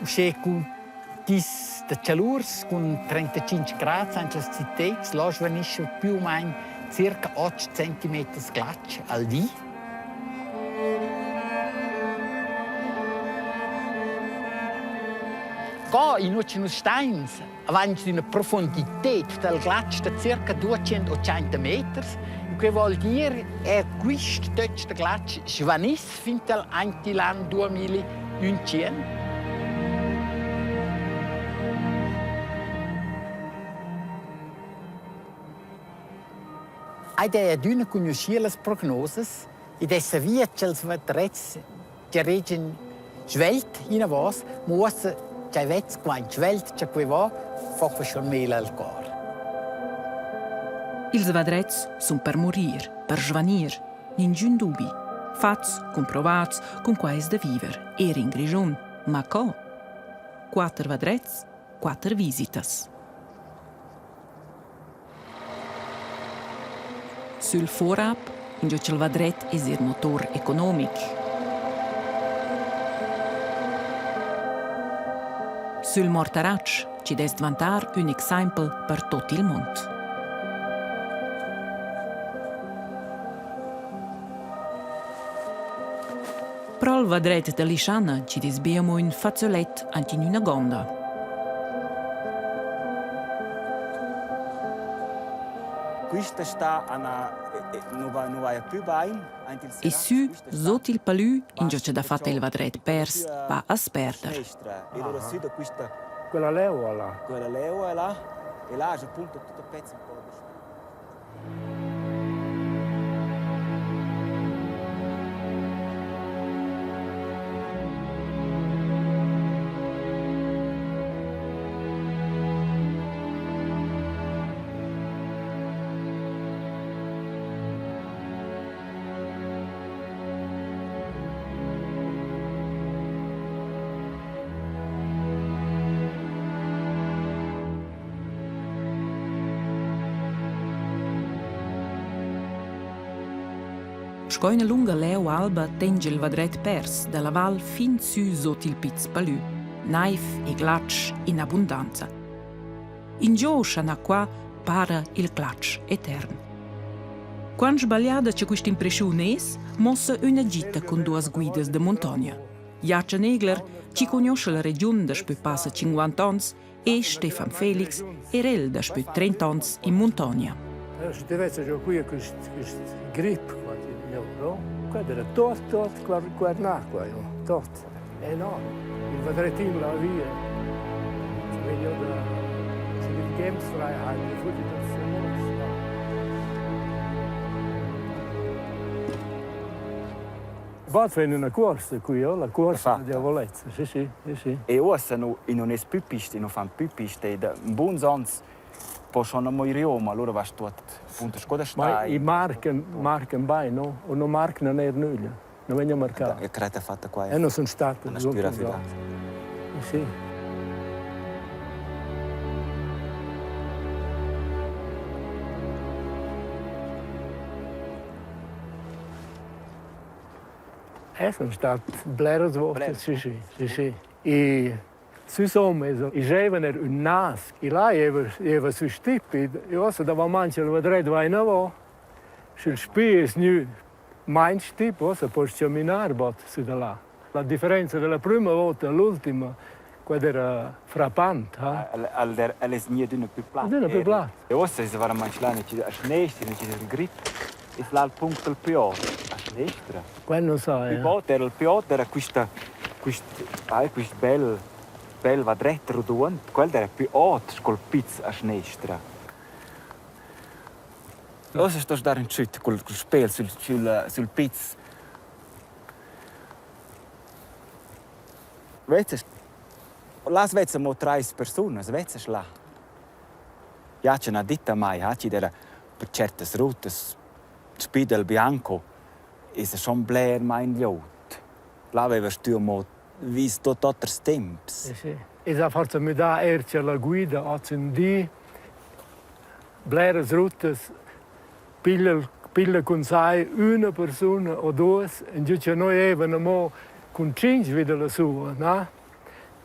Uscì con tis de calurs con 35 gradi anche città, là svanisce più o meno circa 8 cm ghiaccio al dì. Qua in Ucino Steins avanti una profondità del ghiaccio di circa 280 metri. Che vuol dire che questo del ghiaccio svanisse fino all'anno 2100. Hai aduna conosciuto le prognose e dessa via che els vedrets che regen svelt in avos, muossa che vets quan svelt che qui va fa schon mele al cor. Ils vedrets sun per morir, per svanir, ningun dubi. Fats, comprovats, con quais de viver, in grigion, ma co? 4 vedrets, 4 visitas. Sul vorab, in giò il vedret es il motor economic. Sul mortarac, ci des diventar un esempio per tot il mond. Pro il vedret de Lisciana ci desbiamo un fazzolet anche in una gonda. Questa sta non va più bene. E su, sotto il palù, in giò c'è da fare il vedret pers, va a sperdere. Quella leva là. Quella leva è là. E là c'è appunto tutto il pezzo un po'. Sco una lunga leu alba tenge il vedret pers dalla val fin su sotto il piz palù, naif e glatsch in abbondanza. In giò scena qua para il glatsch etern. Quando sbagliata c'è questa impressione es, mossa una gita con 2 guidas de montagna. Jace Negler ci conosce la regione da spö passa 50 anni e Stefan Felix erel da spö 30 anni in montagna. Se deve già qui questo grip. No? Quello era tutto guarnacqua, tutto. No, il vedretino la via. Se vedo da Gamesfreiheit, die Fuji das Vado fare una corsa qui, la corsa di Avolezza, sì. E ora non è più piste, non fanno più piste, da un buon anno possono morire, ma allora va tutto appunto scoda stai. Ma i marcano bene, no? O non marcano nulla, non vengono marcati. E creta fatta qua. E non sono state. Una spira fidata. Sì. Sono state blere volte, sì. E insomma, i giovani un nas, e là aveva sui stipi, e ora da mangiare il vedret vai in avò, sul spie è nu mein stip, ora puoi camminare su da là. La differenza della prima volta all'ultima, quella era frappante. È niente più platta. Non è più platta. E ora se va a mangiare, c'è il grip, e là il punto più alto, a sinistra. Quello non so, Il più alto era questo bel vedret rodondo, quello era più alto, scolpito a sinistra. Ora sto dando un chute col spelo sul pizzo. Vedete, là svezzano 3 persone, svezzano là. Ja, c'è una ditta mai, c'è per certe route, Spidel bianco, e se schon bler mein Ljot. Là aveva stiamo visto tutti i tempi. Sì. E da forza mi dà erce la guida, accendi, blere route, pille con sai una persona o 2, e giù noi avevamo con 5 vida la sua, no?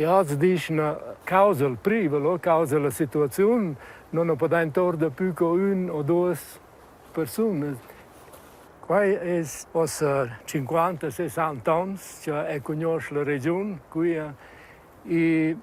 Ja, das ist eine causa il privolo, causa la situazione, non potendo tornare più con una o due persone. Qua è 50-60 anni, che conosce la regione qui e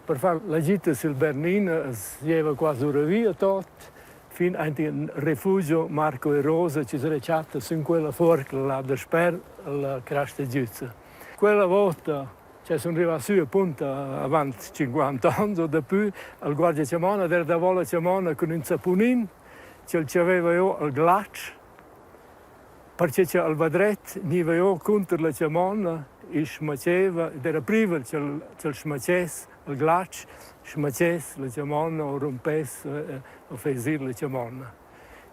per fare la gita sul Bernina si è quasi una via tot, fino a un rifugio Marco e Rosa, ci si recata su quella forca là da Sper alla Crasta Giuzza. Quella volta sono arrivato su appunto avanti 50 anni o da più, al guardia Ciamona, era da vola Ciamona con un sapunin, ci aveva io al glaccio, perché c'è al vadret, niva io contro la Ciamona, e smaceva, ed era prima c'è smacesse al glaccio, smacesse la Ciamona o rompesse o fesir la Ciamona.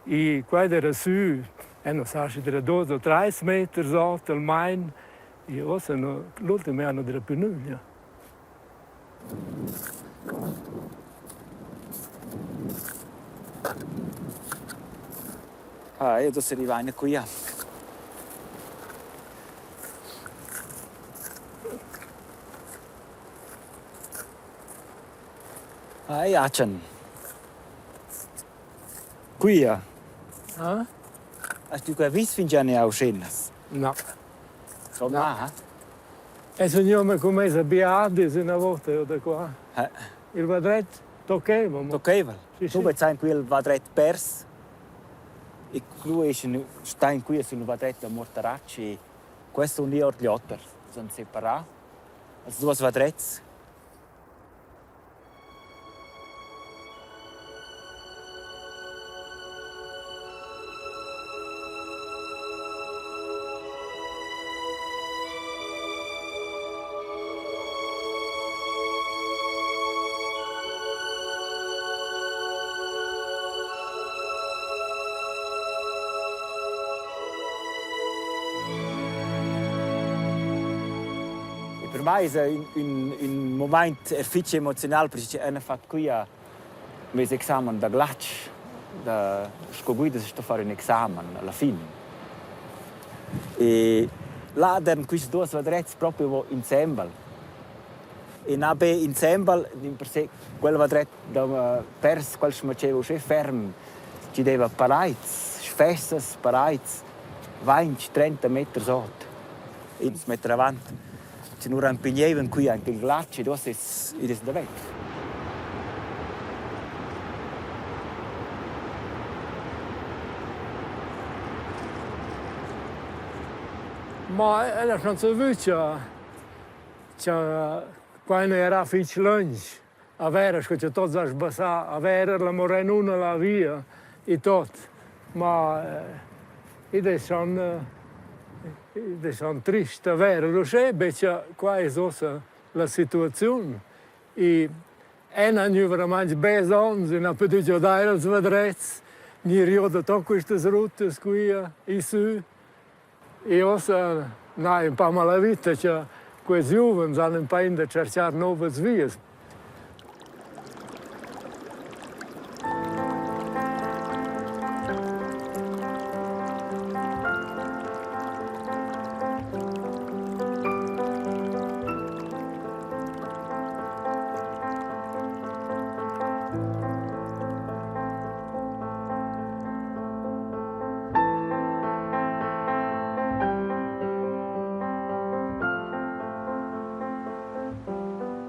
E qua era su, non so se era 2 o 3 metri sotto il main, e l'ultimo anno della penuglia. Io adesso arrivare qui. Ja, c'è. Qui. Ah? Hast du gewusst, findest du nicht auch schönes? No. So, no. E sogniamo come se biade una volta io da qua. Il vadret toccava. Toccava? Sì, Tu sai qui il vadret pers. E lui sta qui sul vadret a Mortaracci. Questo è un io gli otter. Sono separati. Als 2 vadrets. Per me è un momento efficace emozionale perché hanno fatto qui un esame da glaccio. Da scoguida si sta fare un esame alla fine. E là erano questi 2 vadrets proprio insieme. E nabe insieme, per sé, quel vadret da pers, quel che faceva uscire fermo, ci deve parais, spesse, parais, 20-30 metri sotto. E si mettere avanti. Se non rampignevano qui anche il glaccio, adesso è da vecchio. Ma era non so quando era fici lunch, a vera che c'è tutto a sbassare, a vera la morenuna la via e tutto. Ma sono triste, è vero, lo sai, perché qua è la situazione. E non veramente bene anni, non potuto dare il vadrezzo, non ricordo tutte queste rotte qui e su. E ora, un po' male vita, che questi giovani hanno un po' da cercare nuove vie.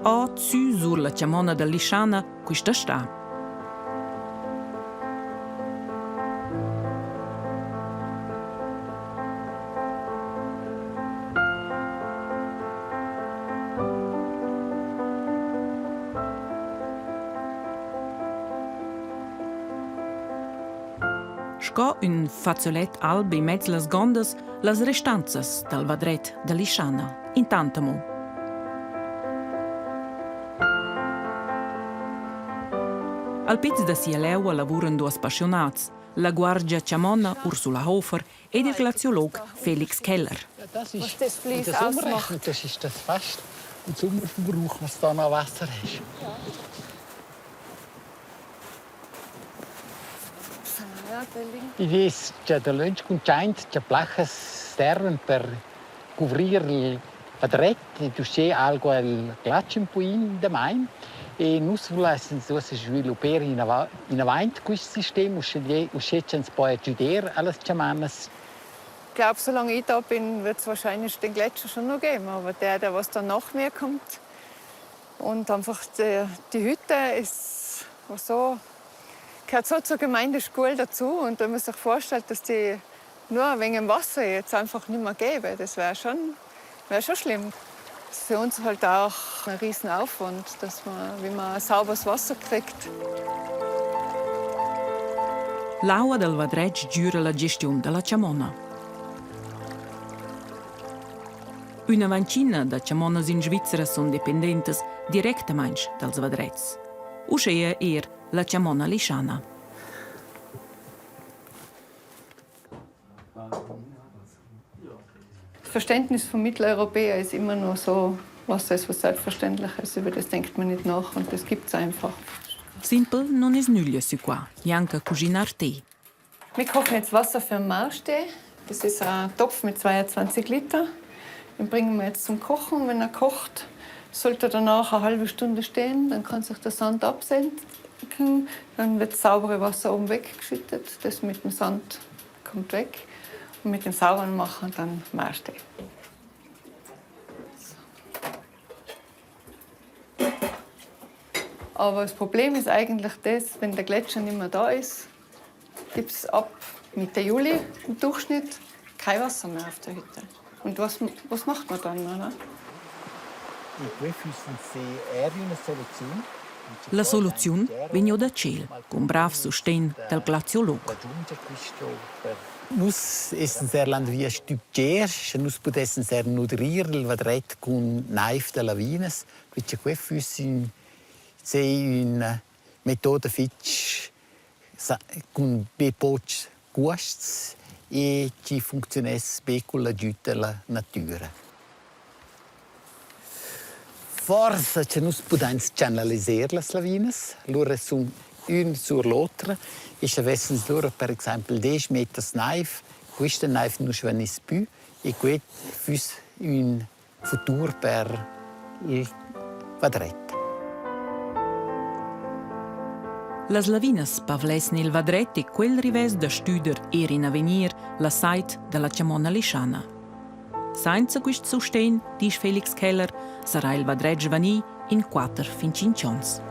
O su sulla Ciamona da Lisciana questa sta. Sco un fazzolet alb in mezzo las gondas las restanzas dal vadret da Lisciana. Intantamo. Al pezzo da sia leua lavorano 2 appassionati, la guardia Ciamona Ursula Hofer e il glaziolog Felix Keller. Das ist, Was das Fließ das ausmacht. umrechnet, das ist das fast im Sommerverbrauch, was da noch Wasser ist. Ja, der Link. Ich weiß, che da lunch con giant che plachas serven per coprire Vadret, tu c'è algo al glaccio un po' in da mai. E nus vogliamo sviluppare in avanti questo sistema, uscire poi a giudare alle Chamanas. Ich glaube, solange ich da bin, wird es wahrscheinlich den Gletscher schon noch geben. Aber der was dann nach mir kommt. Und einfach die Hütte ist so, gehört so zur Gemeindeschule dazu. Und wenn man sich vorstellt, dass die nur wegen dem Wasser jetzt einfach nicht mehr gäbe, das wäre schon schlimm. Das ist für uns halt auch ein Riesenaufwand, wie man sauberes Wasser kriegt. L'Aua del Vadrec giura la gestione della Chamona. Una vancina da Chamonas in Svizzera sono dipendentes direttamente dals Vadrets. Uscea la Chamona Lisciana. Das Verständnis von Mitteleuropäern ist immer nur so, Wasser ist was Selbstverständliches, über das denkt man nicht nach und das gibt es einfach. Simpel non es nulla su qua, neanche cucinar tè. Wir kochen jetzt Wasser für einen Mauschtee. Das ist ein Topf mit 22 Liter. Den bringen wir jetzt zum Kochen. Wenn er kocht, sollte er danach eine halbe Stunde stehen. Dann kann sich der Sand absenken. Dann wird das saubere Wasser oben weggeschüttet. Das mit dem Sand kommt weg. Und mit dem sauberen machen dann Mauschtee. Aber das Problem ist eigentlich das, wenn der Gletscher nicht mehr da ist, gibt es ab Mitte Juli im Durchschnitt kein Wasser mehr auf der Hütte. Und was macht man dann? Oder? La soluzione vegno da ciel, con brav sustain del glaziolog. Nus essen ser landvia stupgers, nus potessen ser nutrir il vadret con naif de lavines, quicce que fussin una metoda fitch con be poch guasts e ci funziones be con la giuta la natura. Forse che nus podens channeliser las lavines, lura sun un sur l'altra, e se avessens lura per exemple 10 meters naif, questa naif non svenis più, e quet fus un futur per il vadret. Las lavinas pavlesni il vadret e quel rives da studer in avenir la site della Chamona Lisciana. Senza quist sustain, dice Felix Keller, sarà il vadret svani in 4 fin 5 ans.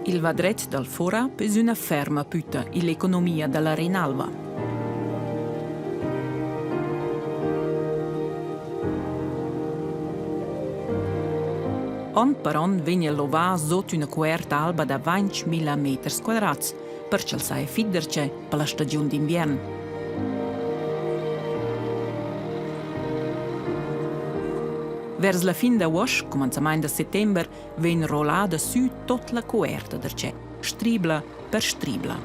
Il vadret del Fora è una ferma putta l'economia della Reinalva. On per on viene l'ova sotto una coerta alba da 20.000 metri quadrati, perché sai fiderce per la stagione d'inverno. Vers la fin d'agost, començament de settembre, ven rollada su tot la coerta derce, stribla per stribla.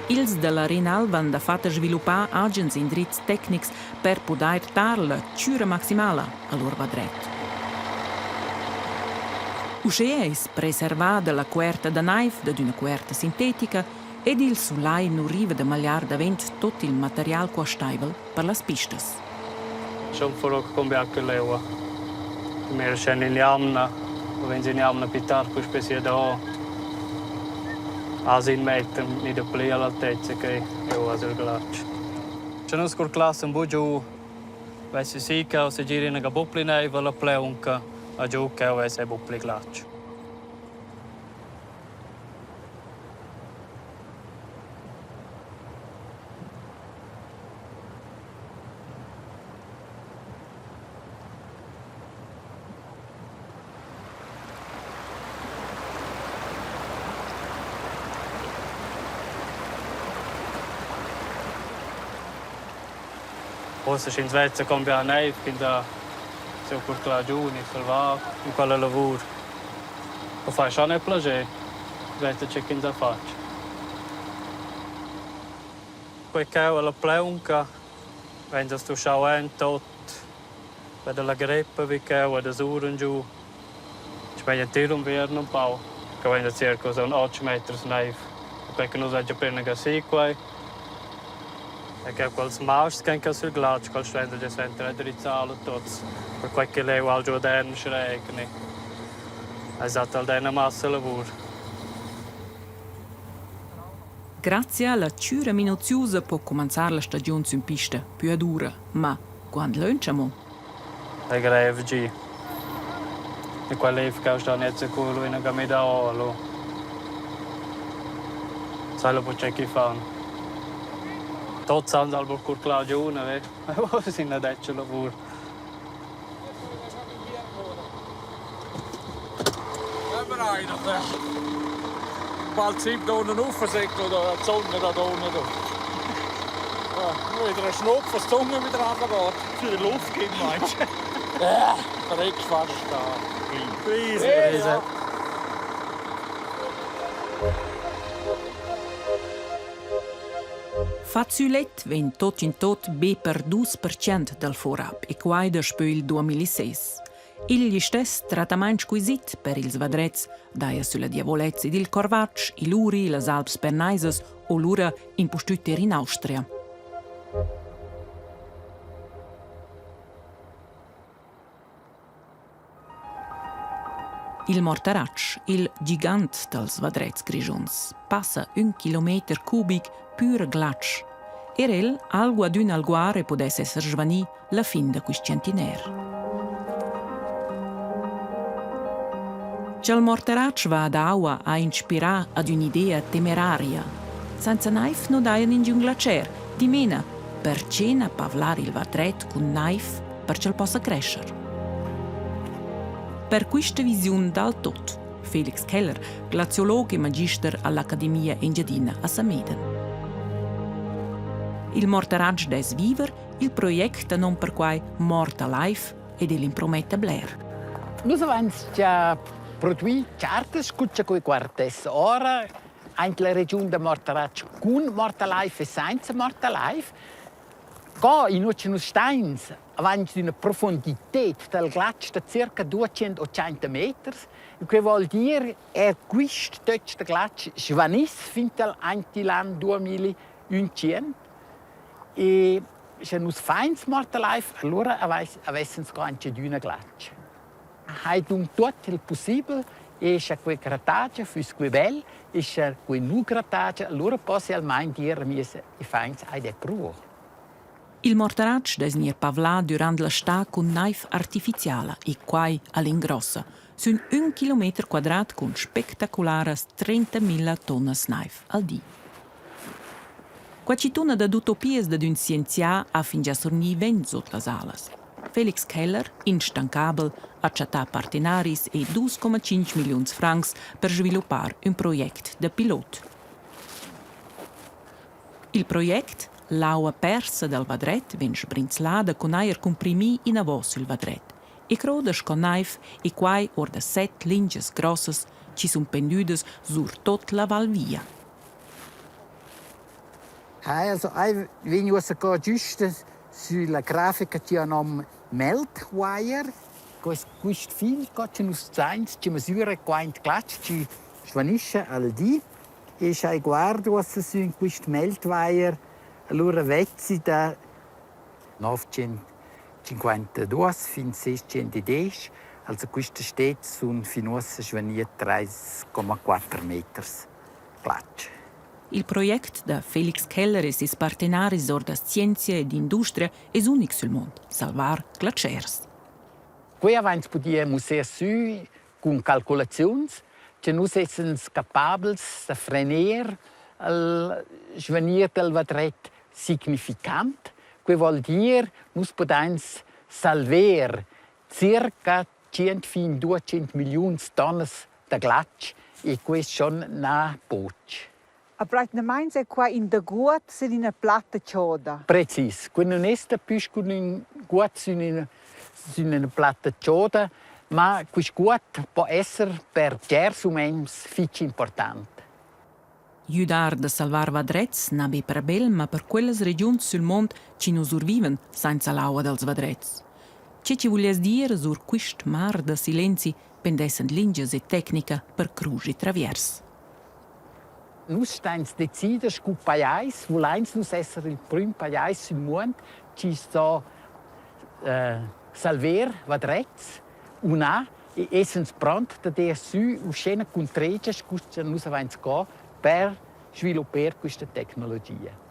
Ils de la Reinalva han da fatta sviluppar agens indrits tecnics per poder dar la ciura maximala a lor vadret. Uscea is preservada la coerta da naif da d'una coerta sintetica ed il sulai non riva da magliar davent tot il material quastaivel per las pistas. Schon vor kommen wir lewa. Mer scen in jamna, och wenn sie in jamna pitar ku spesie da. Asin meter ni de plea la tezze che eu azel glach. C'è scor classe un bujo. Vesse sika o se gira in gaboplina e la pleunca a giù che vesse bopli glach. Forse in Svezia cambia neve, quindi se ho portato la giù, salvato in quella lavoro. Lo fai già nel piacere, Svezia c'è chi non faccia. Poi che alla pleunca, vengono sto sciauendo tot, vedo la greppa, vedo le suren giù. Ci vengono a tirare un verno un po', che vengono circa 8 metri di neve. Perché non si appena così qua. E che quels maus che sul ghiaccio, quel scende già sempre raddrizzare tutti. Per qualche lei al giorno regni. Esatto, al dena massa lavoro. Grazie alla cura minuziosa può cominciare la stagione su pista più dura, ma quando lanciamo? E greve G. E quella che sta non sicuro in una gamida olo. Sai lo può c'è chi fanno. Tutti sanno al buco Claudione, vero? Ma voi si ne detto lavoro. Nein, dat valt zeep door een oefensekkel, de zon dat onder door. Nu weer een snoep van zongen weer aan gaat. Für die Luft geben, meinst du? Ja, direkt fast da. Riesen. Fazzulet ven tot in tot be per 2% del forab e quai da spöil 2006. Il stess trattamento squisit per ils vadrets daia sulla diavolezza il Corvatsch, i Luri, las Alps Bernaises o l'ura in postüter in Austria. Il Mortaratsch, il gigant dels vadrets grigions, passa 1 kilometer cubic pur glatsch. El, algo ad un alguare podesse esser svani la fin da quist centiner. C'è il Mortaratsch va ad aua a inspirare ad un'idea temeraria. Senza naif non daien in un glacier, di mena, per cena pavlare il vadret con naif perché il possa crescere. Per questa visione dal tot, Felix Keller, glaziologo e magister all'Accademia Engiadina a Sameden. Il Mortaratsch des Viver, il progetto non per quai Morta Life ed l'imprometta Blair. Noi abbiamo già produit certe scucce coi quartes ora anche la regione di Mortaratsch con Morta Life e senza Morta Life. Qua in Oceano Steins avanti una profondità del ghiaccio di circa 280 metri. Che vuol dire che questo ghiaccio svanisse fino all'anno 2100. E se non fanno Morta Life, allora avessero anche di una ghiaccio. Hai tutto il possibile e se quei grattaggi fosse bello e se quei non grattaggi, allora posso almeno dire che i fans hai dei prove. Il Mortaratsch desnir pavlà durant la sta con naif artificiale e quai all'ingrossa, su 1 chilometro quadrat con spettacolares 30.000 tonnes naif al dì. Quacituna da utopies da d'un scienzià a fin già sorni vent sot las alas. Felix Keller, instancabel, accettà partenaris e 2,5 milioni di francs per sviluppare un progetto da pilot. Il progetto, l'aua persa del vadret, ven sbrinzlada con aer comprimi in avò sul vadret e crodes con naif e quai or da 7 linges grosses ci sun pendudes sur tot la val via. Also, wenn ich sogar giusto sulla grafica ci hanno Meltwire, questo filo che ci scienza ci misura quanto ghiaccio ci svanisce al dì e se guardo su questo Meltwire allora vezzi da 952 fino a 610, also questo steht sun finossa svaniert 3,4 metri ghiaccio. Il progetto da Felix Keller e sis partenaris or da scienza ed industria è unico sul mondo, salvar glaciers. Qui avanti possiamo essere su con calcolazioni che noi siamo capaci di frenare il svanire del vadret significante. Questo vuol dire che noi possiamo salvare circa 100-200 milioni di tonne di ghiaccio e questo è una poche. A praticamente è qua in der Gut sind in una platta cioda. Precis. Quando non è più in guat in una platta cioda, ma questo guat può essere per certi umani molto importante. Aiutare a salvare vadrets non è per bel, ma per quelle regioni sul mondo che non survivono senza l'acqua dels vadrets. Che ci vuole dire sur questo mar de silenzi pendessen linges e tecnica per cruci traviers. Noi stiamo decidendo che il paese vuole essere il primo paese del mondo che sta salvare vadrets una e siamo pronti a dare su uscire con trecce che noi abbiamo per sviluppare questa tecnologia.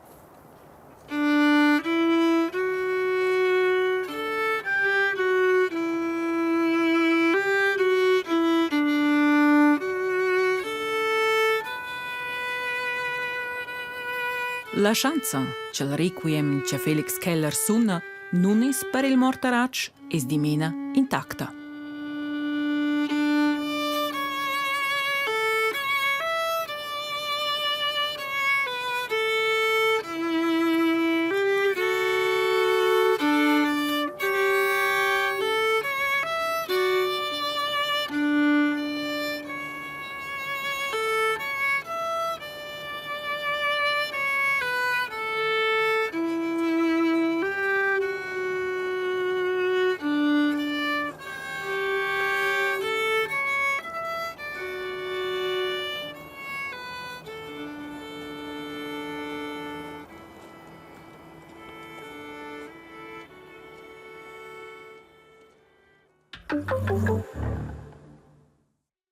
La chanza, che il requiem che Felix Keller suona, non è per il mortarac, è di mena intacta.